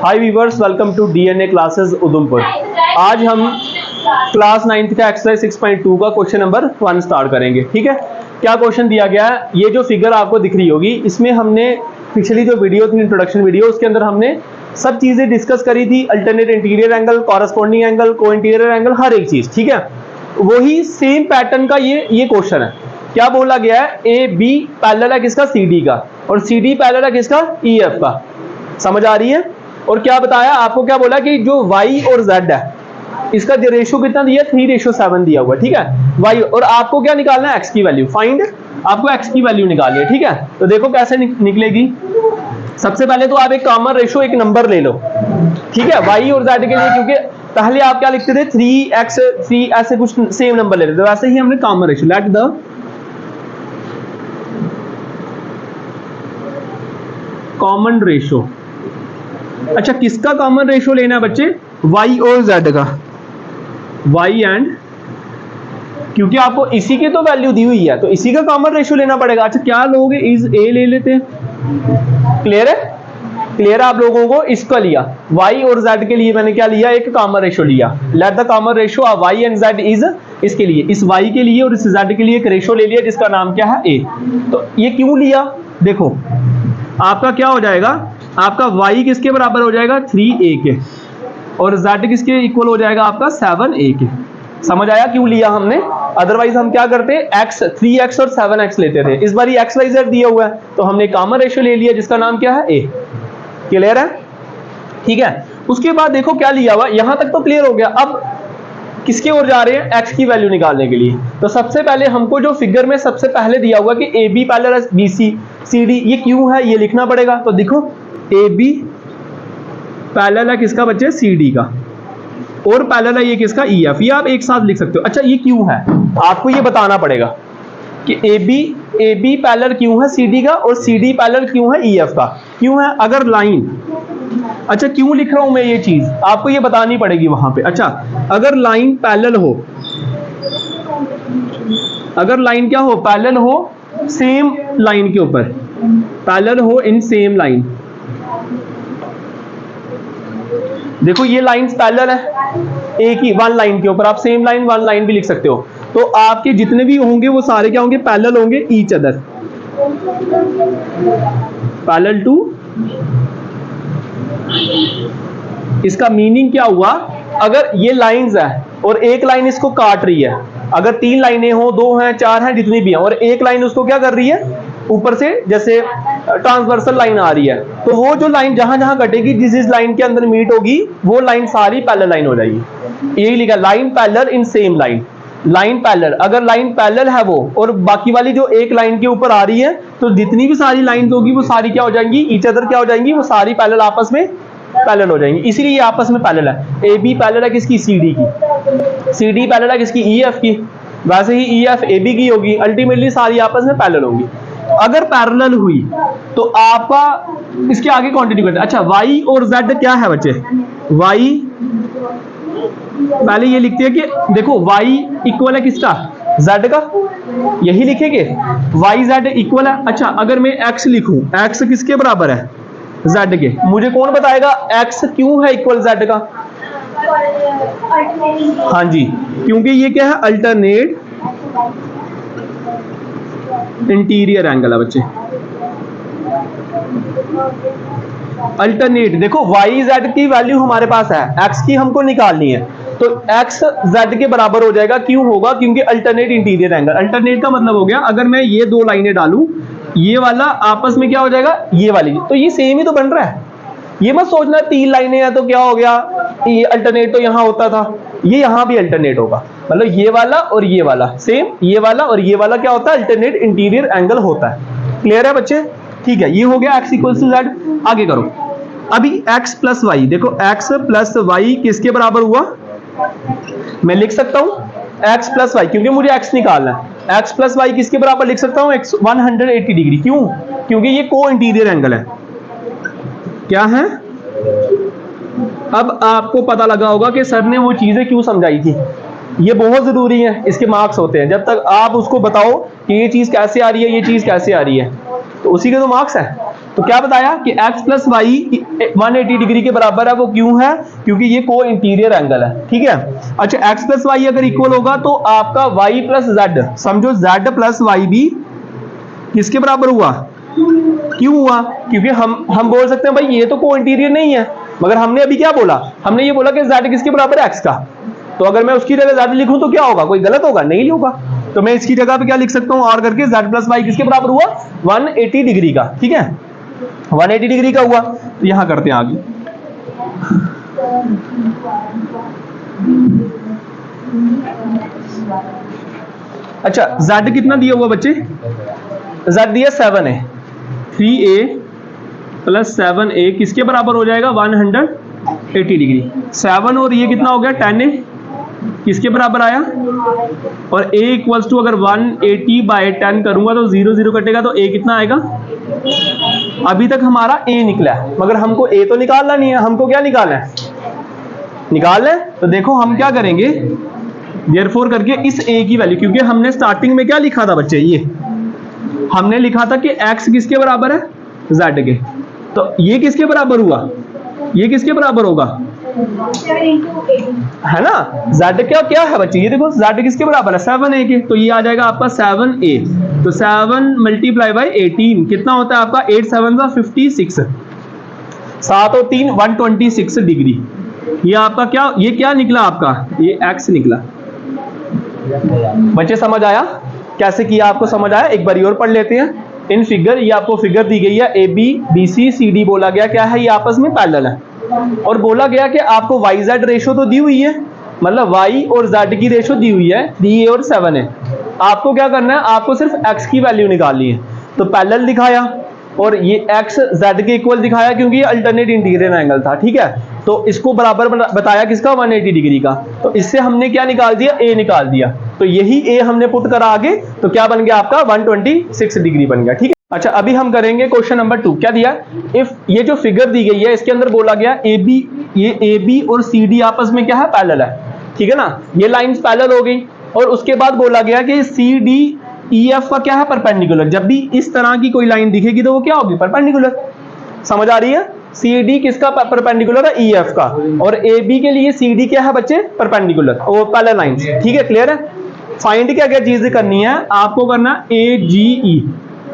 Hi viewers, welcome to DNA classes Udhampur. आज हम class 9th का एक्सरसाइज 6.2 का क्वेश्चन नंबर 1 स्टार्ट करेंगे। ठीक है, क्या क्वेश्चन दिया गया है? ये जो फिगर आपको दिख रही होगी, इसमें हमने पिछली जो वीडियो थी, इंट्रोडक्शन वीडियो, उसके अंदर हमने सब चीजें डिस्कस करी थी। Alternate interior angle, corresponding angle, को इंटीरियर एंगल, हर एक चीज। ठीक है, वही सेम पैटर्न का ये क्वेश्चन है। क्या बोला गया है? ए बी पैरेलल है किसका? सी डी का, और सी डी पैरेलल है किसका? ई एफ का। समझ आ रही है? और क्या बताया आपको? क्या बोला कि जो y और z है, इसका रेशियो कितना दिया? 3:7 दिया हुआ। ठीक है, y, और आपको क्या निकालना है? x की वैल्यू। फाइंड, आपको x की वैल्यू निकालनी है। ठीक है, तो देखो कैसे निकलेगी। सबसे पहले तो आप एक कॉमन रेशियो, एक नंबर ले लो। ठीक है, y और z के लिए, क्योंकि पहले आप क्या लिखते थे? 3x 3 ऐसे कुछ सेम नंबर ले लेते, वैसे ही हमने common ratio. Let the common ratio. अच्छा, किसका कॉमन रेशियो लेना है बच्चे? y और z का। y एंड, क्योंकि आपको इसी की तो वैल्यू दी हुई है, तो इसी का कॉमन रेशियो लेना पड़ेगा। अच्छा, क्या लोगे? इज a ले लेते हैं। क्लियर है? क्लियर है आप लोगों को? इसका लिया y और z के लिए मैंने क्या लिया? एक कॉमन रेशियो लिया। Let the common ratio of y and z is, इसके लिए, इस y के लिए और इस z के लिए एक रेशियो ले लिया जिसका नाम क्या है? a। तो ये क्यों लिया? देखो आपका क्या हो जाएगा, आपका y किसके बराबर हो जाएगा? 3a के, और z किसके इक्वल हो जाएगा? आपका 7a के। समझ आया क्यों लिया हमने? अदरवाइज हम क्या करते? x 3x और 7x लेते थे। इस बार x y z दिया हुआ है, तो हमने कॉमन रेशियो ले लिया जिसका नाम क्या है? a। क्लियर है? ठीक है, उसके बाद देखो क्या लिया हुआ, यहां तक तो क्लियर हो गया। अब किसके ओर जा रहे हैं? x की वैल्यू निकालने के लिए। तो सबसे पहले हमको जो फिगर में सबसे पहले दिया हुआ कि A B parallel B C C D, ये क्यों है? ये लिखना पड़ेगा। तो देखो ए बी पैरेलल है किसका बच्चे? सी डी का, और पैरेलल है ये किसका? E F. ये आप एक साथ लिख सकते हो। अच्छा, ये क्यों है आपको ये बताना पड़ेगा कि ए बी पैरेलल क्यों है सी डी का, और सी डी पैरेलल क्यों है ई एफ का। क्यों है? अगर लाइन, अच्छा क्यों लिख रहा हूं मैं ये चीज, आपको ये बतानी पड़ेगी वहां पे। अच्छा, अगर लाइन पैरेलल हो, अगर लाइन क्या हो? पैरेलल हो सेम लाइन के ऊपर, पैरेलल हो इन सेम लाइन। देखो ये लाइंस पैरेलल है एक ही वन लाइन के ऊपर, आप सेम लाइन वन लाइन भी लिख सकते हो। तो आपके जितने भी होंगे वो सारे क्या होंगे? पैरेलल होंगे ईच अदर, पैरेलल टू। इसका मीनिंग क्या हुआ? अगर ये लाइंस है और एक लाइन इसको काट रही है, अगर 3 लाइनें हो, 2 हैं, 4 हैं, जितनी भी हैं, और एक लाइन उसको क्या कर रही है? ऊपर से जैसे ट्रांसवर्सल लाइन आ रही है, तो वो जो लाइन जहां जहां कटेगी, जिस लाइन के अंदर मीट होगी, वो लाइन सारी पैरेलल लाइन हो जाएगी। यही लिखा, line parallel in same line. Line parallel, अगर लाइन पैरेलल है वो, और बाकी वाली जो एक लाइन के ऊपर आ रही है, तो जितनी भी सारी लाइंस होगी वो सारी क्या हो जाएंगी? ईच अदर क्या हो जाएंगी? वो सारी पैरेलल आपस में पैरेलल हो जाएंगी। इसीलिए ये आपस में पैरेलल है। ए बी पैरेलल है किसकी? सी डी की। सी डी पैरेलल है किसकी? ई एफ की। वैसे ही ई एफ ए बी की होगी। अल्टीमेटली सारी आपस में पैरेलल होंगी। अगर पैरेलल हुई तो आपका इसके आगे कंटिन्यू करते हैं। अच्छा, y और z क्या है बच्चे? y पहले ये लिखते हैं कि देखो y इक्वल है किसका? z का। यही लिखेंगे y z इक्वल है। अच्छा, अगर मैं x लिखूं, x किसके बराबर है? z के। मुझे कौन बताएगा x क्यों है इक्वल z का? हाँ जी, क्योंकि ये क्या है? अल्टरनेट इंटीरियर एंगल है बच्चे। अल्टरनेट, देखो y z की वैल्यू हमारे पास है, x की हमको निकालनी है, तो x z के बराबर हो जाएगा। क्यों होगा? क्योंकि अल्टरनेट इंटीरियर एंगल। अल्टरनेट का मतलब हो गया, अगर मैं ये 2 लाइनें डालूं, ये वाला आपस में क्या हो जाएगा? ये वाली, तो ये सेम ही तो बन रहा है। ये मत सोचना 3 लाइनें हैं तो क्या हो गया, ये अल्टरनेट तो यहां होता था, ये यहां भी अल्टरनेट होगा। मतलब ये वाला और ये वाला सेम, ये वाला और ये वाला क्या होता है? अल्टरनेट इंटीरियर एंगल होता है। क्लियर है बच्चे? ठीक है, ये हो गया x इक्वल टू z। आगे करो। अभी x प्लस वाई, देखो x प्लस वाई किसके बराबर हुआ? मैं लिख सकता हूं x प्लस वाई, क्योंकि मुझे x निकालना है। x प्लस वाई किसके बराबर लिख सकता हूं? 180 डिग्री। क्यों? क्योंकि ये को इंटीरियर एंगल है। क्या है? अब आपको पता लगा होगा कि सर ने वो चीजें क्यों समझाई थी। ये बहुत जरूरी है, इसके मार्क्स होते हैं। जब तक आप उसको बताओ कि ये चीज कैसे आ रही है, ये चीज कैसे आ रही है, तो उसी के तो मार्क्स है। तो क्या बताया कि x प्लस वाई 180 डिग्री के बराबर है। वो क्यों है? क्योंकि ये को इंटीरियर एंगल है, ठीक है। अच्छा x प्लस वाई अगर इक्वल होगा तो आपका y प्लस जेड, समझो z प्लस वाई भी किसके बराबर हुआ? क्यों हुआ? क्योंकि हम बोल सकते हैं भाई ये तो को इंटीरियर नहीं है, मगर हमने अभी क्या बोला? हमने ये बोला कि z किसके बराबर है? x का। तो अगर मैं उसकी जगह z लिखूं तो क्या होगा? कोई गलत होगा? नहीं होगा। तो मैं इसकी जगह पे क्या लिख सकता हूं? और करके z प्लस वाई किसके बराबर हुआ? 180 डिग्री का, ठीक है, 180 डिग्री का हुआ। तो यहां करते हैं आगे। अच्छा z कितना दिया हुआ बच्चे? z दिया 7a, 3a प्लस 7a किसके बराबर हो जाएगा? 180 डिग्री। 7 और ये कितना हो गया? 10a किसके बराबर आया? और a इक्वल्स टू अगर 180 बाय 10 करूंगा तो 0 0 कटेगा, तो a कितना आएगा? अभी तक हमारा a निकला है, मगर हमको a तो निकालना नहीं है, हमको क्या निकालना है? निकालना है। तो देखो हम क्या करेंगे, देयरफॉर करके इस a की वैल्यू, क्योंकि हमने स्टार्टिंग में क्या लिखा था बच्चे? ये हमने लिखा था कि x किसके बराबर है? z के। तो ये किसके बराबर हुआ? ये किसके बराबर होगा? है ना, z क्या क्या है बच्चे? ये देखो z किसके बराबर है? 7a के। तो ये आ जाएगा आपका 7a। तो 7 मल्टीप्लाई बाई 18 कितना होता है आपका? 8 7 56, 7 और 3 126 डिग्री। ये आपका क्या, ये क्या निकला आपका? ये x निकला। बच्चे समझ आया कैसे किया? आपको समझ आया? एक बार और पढ़ लेते हैं इन फिगर। ये आपको फिगर दी गई है, A B B C C D बोला गया क्या है? ये आपस में पैरेलल है। और बोला गया कि आपको वाई जेड रेशो तो दी हुई है, मतलब y और z की रेशो दी हुई है 3a और 7a। आपको क्या करना है? आपको सिर्फ x की वैल्यू निकालनी है। तो पैरेलल दिखाया और ये x z के इक्वल दिखाया, क्योंकि ये अल्टरनेट इंटीरियर एंगल था, ठीक है। तो इसको बराबर बताया किसका? 180 डिग्री का। तो इससे हमने क्या निकाल दिया? a निकाल दिया। तो यही a हमने पुट करा आगे, तो क्या बन गया आपका? 126 डिग्री बन गया, ठीक है। अच्छा अभी हम करेंगे क्वेश्चन नंबर 2। क्या दिया? इफ ये जो फिगर दी गई है इसके अंदर बोला गया ए बी, ये ए बी और सी डी आपस में क्या है? पैरेलल है, ठीक है ना। ये लाइंस पैरेलल हो गई। और उसके बाद बोला गया कि सी डी ई एफ का क्या है? परपेंडिकुलर। जब भी इस तरह की कोई लाइन दिखेगी तो वो क्या होगी? परपेंडिकुलर। समझ आ रही है? सी डी किसका परपेंडिकुलर है? ई एफ का। और ए बी के लिए सी डी क्या है बच्चे? परपेंडिकुलर, वो पैरेलल लाइंस, ठीक है। क्लियर है? फाइंड क्या क्या चीज करनी है आपको? करना ए जी ई,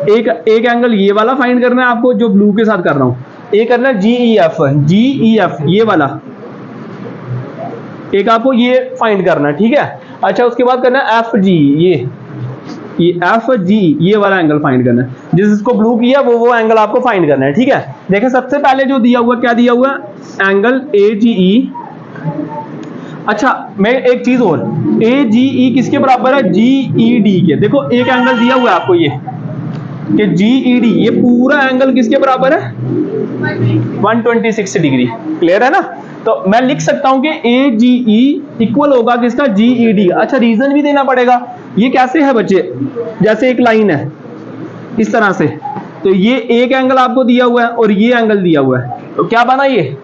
एक एंगल ये वाला फाइंड करना है आपको, जो ब्लू के साथ कर रहा हूं। ए करना जी ई एफ, ये वाला एक आपको ये फाइंड करना है, ठीक है। अच्छा उसके बाद करना है एफ जी, ये एफ जी ये वाला एंगल फाइंड करना है। जिसको ब्लू किया वो एंगल आपको फाइंड करना है, ठीक है। देखें सबसे पहले जो दिया हुआ, क्या दिया हुआ? एंगल ए जी ई। अच्छा मैं एक चीज और, ए जी ई किसके बराबर है? जी ई डी के। देखो एक एंगल दिया हुआ है आपको ये कि जी ई डी, ये पूरा एंगल किसके बराबर है? 126 डिग्री। क्लियर है ना? तो मैं लिख सकता हूं कि ए जी ई इक्वल होगा किसका? जी ई डी। अच्छा रीजन भी देना पड़ेगा। ये कैसे है बच्चे? जैसे एक लाइन है इस तरह से, तो ये एक एंगल आपको दिया हुआ है और ये एंगल दिया हुआ है, तो क्या बना? ये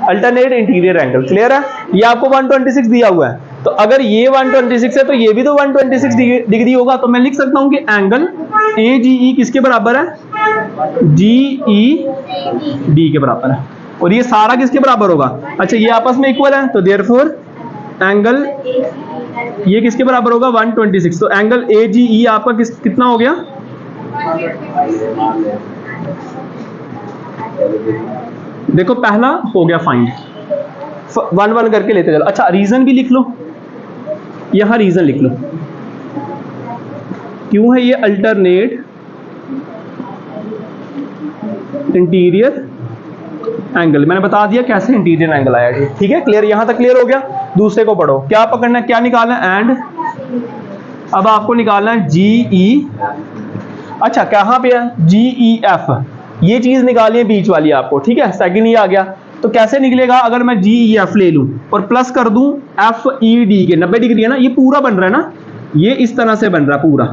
अल्टरनेट इंटीरियर एंगल। क्लियर है? ये आपको 126 दिया हुआ है, तो अगर ये 126 है तो ये भी तो 126 डिग्री होगा। तो मैं लिख सकता हूं कि एंगल ए जी ई किसके बराबर है? जी ई डी के बराबर है। और ये सारा किसके बराबर होगा? अच्छा ये आपस में इक्वल है, तो देयरफॉर एंगल ये किसके बराबर होगा? 126। तो एंगल ए जी ई आपका कितना हो गया? देखो पहला हो गया फाइंड, 1 1 करके लेते चलो। अच्छा रीजन भी लिख लो, यहां रीजन लिख लो क्यों है ये अल्टरनेट इंटीरियर एंगल। मैंने बता दिया कैसे इंटीरियर एंगल आया, ठीक है। क्लियर? यहां तक क्लियर हो गया। दूसरे को पढ़ो, क्या पकड़ना है, क्या निकालना है? एंड अब आपको निकालना है जी ई। अच्छा कहां पे है? जी ई एफ, ये चीज निकालिए बीच वाली आपको, ठीक है। सेकंड ये आ गया, तो कैसे निकलेगा? अगर मैं जी ई एफ ले लूं और प्लस कर दूं एफ ई डी के, 90 डिग्री है ना, ये पूरा बन रहा है ना, ये इस तरह से बन रहा है पूरा,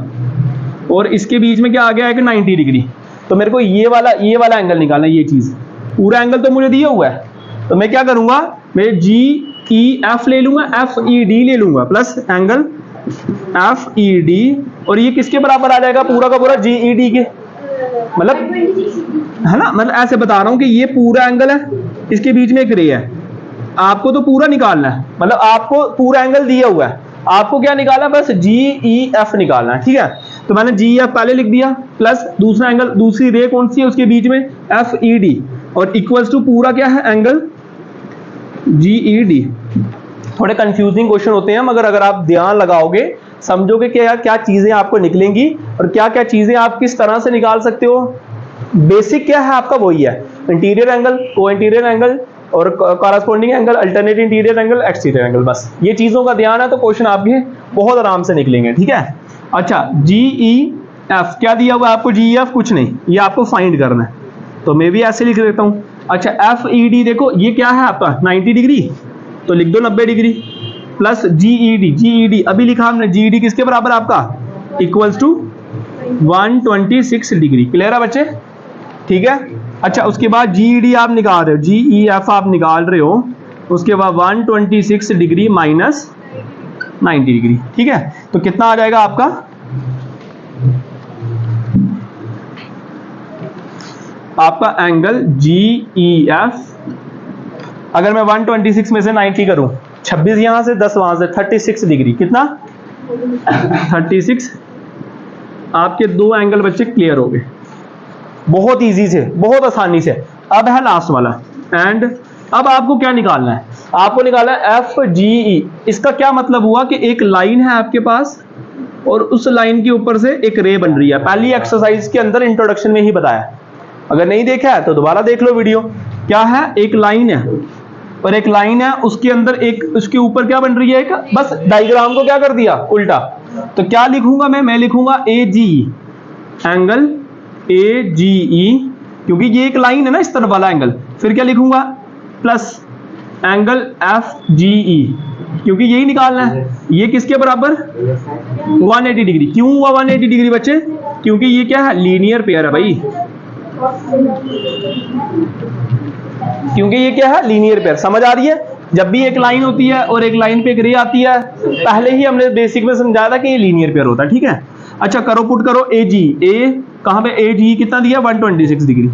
और इसके बीच में क्या आ गया है कि 90 डिग्री। तो मेरे को ये वाला एंगल निकालना है। ये चीज पूरा एंगल तो मुझे दिया हुआ है, तो मैं क्या करूंगा? मैं जी ई एफ ले लूंगा, एफ ई डी ले लूंगा, plus angle F E D, और ये किसके बराबर आ जाएगा? पूरा का पूरा जी ई डी के। मतलब है ना, मतलब ऐसे बता रहा हूं कि ये पूरा एंगल है, इसके बीच में एक रे है, आपको तो पूरा निकालना है, मतलब आपको पूरा एंगल दिया हुआ है, आपको क्या निकालना है, बस GEF निकालना है, ठीक है। तो मैंने GEF पहले लिख दिया, प्लस दूसरा एंगल, दूसरी रे कौन सी है उसके बीच में, FED, और इक्वल्स टू पूरा क्या है एंगल GED। थोड़े कंफ्यूजिंग क्वेश्चन होते हैं, मगर अगर आप ध्यान लगाओगे, समझोगे कि यार क्या चीजें आपको निकलेंगी और क्या क्या चीजें आप किस तरह से निकाल सकते हो। बेसिक क्या है आपका, वही है, इंटीरियर एंगल, को इंटीरियर एंगल और corresponding angle, alternate interior angle, exterior angle, बस ये चीजों का ध्यान है तो क्वेश्चन आपके बहुत आराम से निकलेंगे, ठीक है। अच्छा, GEF क्या दिया हुआ है आपको, GEF कुछ नहीं, ये आपको फाइंड करना है, तो मैं भी ऐसे लिख देता हूं। अच्छा, FED देखो ये क्या है आपका 90 डिग्री, तो लिख दो 90 डिग्री, प्लस GED अभी लिखा हमने, GED किसके बराबर आपका, इक्वल्स टू 126 डिग्री। क्लियर है बच्चे, ठीक है। अच्छा, उसके बाद GED आप निकाल रहे हो, GEF आप निकाल रहे हो, उसके बाद 126 डिग्री माइनस 90 डिग्री, ठीक है। तो कितना आ जाएगा आपका, आपका एंगल GEF, अगर मैं 126 में से 90 करूं, 26 यहां से 10 वहां से, 36 डिग्री, कितना 36। आपके दो एंगल बच्चे क्लियर हो गए, बहुत इजी से, बहुत आसानी से। अब है लास्ट वाला, एंड अब आपको क्या निकालना है, आपको निकालना है FGE। इसका क्या मतलब हुआ कि एक लाइन है आपके पास और उस लाइन के ऊपर से एक रे बन रही है, पहली एक्सरसाइज के अंदर इंट्रोडक्शन में ही बताया, अगर नहीं देखा है तो दोबारा देख लो वीडियो। क्या है, एक लाइन है और एक लाइन है, उसके अंदर एक, उसके ऊपर क्या बन रही है, एक, बस डायग्राम को क्या कर दिया उल्टा, तो क्या लिखूंगा मैं लिखूंगा AGE, एंगल AGE, क्योंकि ये एक लाइन है ना इस तरफ वाला एंगल, फिर क्या लिखूंगा, प्लस एंगल FGE, क्योंकि यही निकालना है, ये किसके बराबर 180 डिग्री। क्यों हुआ 180 डिग्री बच्चे, क्योंकि ये क्या है, लीनियर पेयर है भाई, क्योंकि ये क्या है, लीनियर पेयर। समझ आ रही है, जब भी एक लाइन होती है और एक लाइन पे एक रे आती है, पहले ही हमने बेसिक में समझाया था कि ये लीनियर पेयर होता है, ठीक है। अच्छा, करो पुट करो, AG कहां पे, AG कितना दिया 126 डिग्री,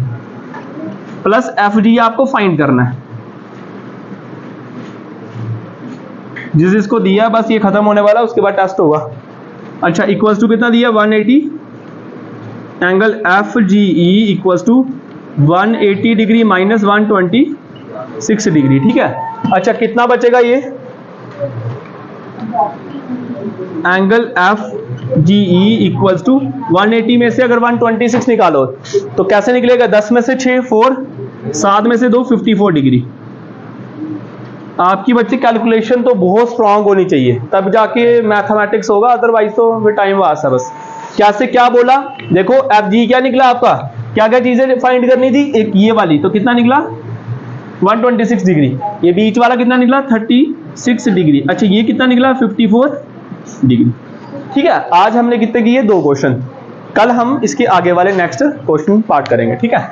प्लस FG आपको फाइंड करना है, जिस इसको दिया बस ये खत्म होने वाला, उसके बाद टेस्ट होगा। अच्छा, इक्वल्स टू कितना दिया 180, angle FGE equals to 180 degree minus 126 degree, ठीक है। अच्छा, कितना बचेगा ये एंगल FGE इक्वल्स टू 180 में से अगर 126 निकालो तो कैसे निकलेगा, 10 में से 6 4, 7 में से 2 54 डिग्री। आपकी बच्ची कैलकुलेशन तो बहुत स्ट्रांग होनी चाहिए, तब जाके मैथमेटिक्स होगा, अदरवाइज तो फिर टाइम वास्ट है बस। क्या से क्या बोला, देखो FG क्या निकला आपका, क्या क्या चीजें फाइंड करनी थी, एक ये वाली, तो कितना निकला 126 डिग्री, ये बीच वाला कितना निकला 36 डिग्री, अच्छा ये कितना निकला 54 डिग्री, ठीक है। आज हमने कितने किए, 2 क्वेश्चन, कल हम इसके आगे वाले नेक्स्ट क्वेश्चन पार्ट करेंगे, ठीक है।